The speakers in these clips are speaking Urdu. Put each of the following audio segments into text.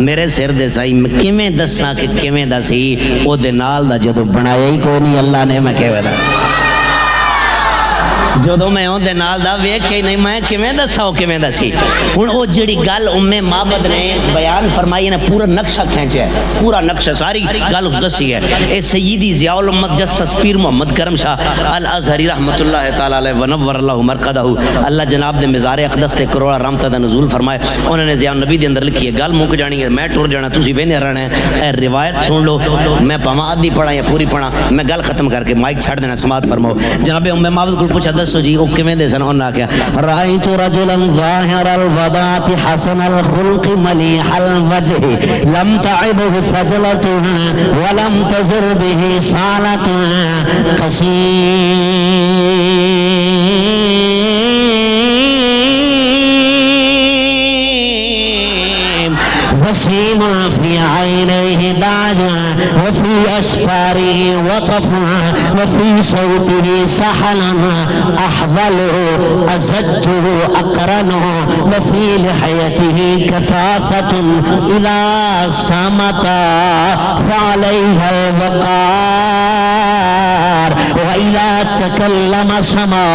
میرے سر دے سائی میں کیویں دساں کہ کیویں دا سی او دے نال دا جدو بنایا ہی کوئی نہیں اللہ نے میں کیویں دا جدو میں ہوں دے نال دا ویکھے ہی نہیں میں کیویں دسا او کیویں دا سی ہن او جڑی گل معبد نے بیان فرمائی نے پورا نقشہ کھینچا ہے پورا نقشہ ساری گل اس دسی ہے اے سیدی ضیاء الامت جسٹس پیر محمد کرم شاہ الازہری رحمۃ اللہ تعالی علیہ ونور اللہ مرقدہ اللہ جناب دے مزار اقدس تے کروڑا رحمتہ دا نزول فرمائے انہوں نے ضیاء النبی دے اندر لکھی ہے گل مک جانی ہے میں ٹر جانا تسی وینے رہنا ہے اے روایت سن لو میں پاواں آدھی پڑھا یا پوری پڑھا میں گل ختم کر کے مائک چھڑ دینا سماعت فرماؤ جناب معبد کو پوچھا دسو جی او کیویں دے سن انہاں کیا رأیت رجلا ظاہر الوضاعت حسن الخلق ملیح الوجہ لم تعبه فجلتها ولم تزر به صالتها قصیر وسيم في عينيه دعجا وفي أسفاره وطفا وفي صوته سحلا أحظله أزجه أقرنه وفي لحيته كثافة إذا صمت فعليها الوقار وإذا تكلم سما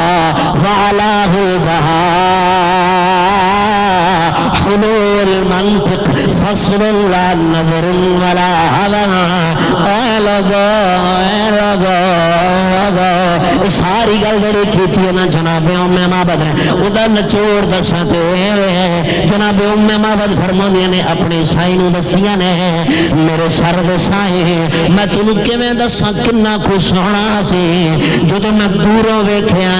وعلاه البهار حلو المنطق فصل لا نظر ولا هذا ساری گل جڑی کیتی ہے نا جناب ام معبد نے ادا نچوڑ دساں تے جناب ام معبد فرماندیاں نے اپنے سائی نو دسدیاں نے میرے سر دے سائے میں تینوں کیویں دساں کنا کو سوہنا سی جدوں میں دوروں ویکھیا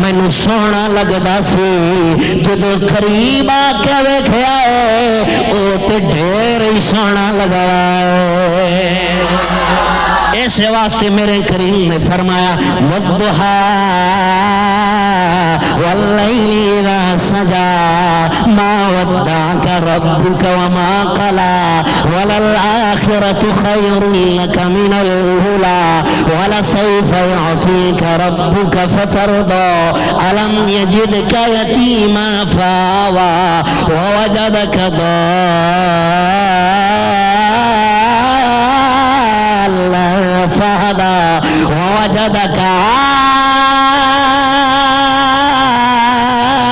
مینوں سوہنا لگدا سی جدوں قریب آ کے ویکھیا او تے ڈھیر ہی سوہنا لگا اس واسطے میرے کریم نے فرمایا والضحى والليل إذا سجى ما ودعك ربك وما قلى وللآخرة خير لك من الأولى ولسوف يعطيك ربك فترضى ألم يجدك يتيما فآوى ووجدك ضالا فهدى ووجدك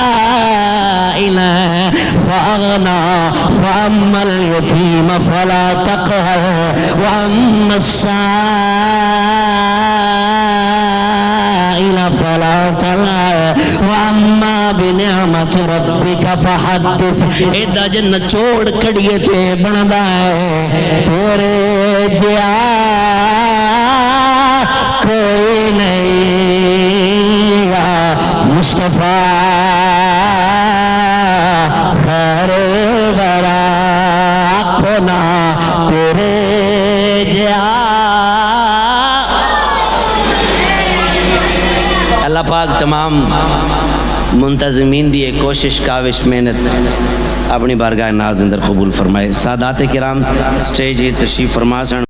عائلا فأغنى فأما اليتيم فلا تقهر وأما السائل فلا تنهر وأما بنعمة ربك فحدث ادا جن چھوڑ کڑیے تے بندا ہے تیرے جیا کوئی نہیں مصطفیٰ خیر ورا کھونا تیرے جیا اللہ پاک تمام منتظمین دی کوشش کاوش محنت اپنی بارگاہ ناز اندر قبول فرمائے سادات کرام سٹیج تشریف فرما سن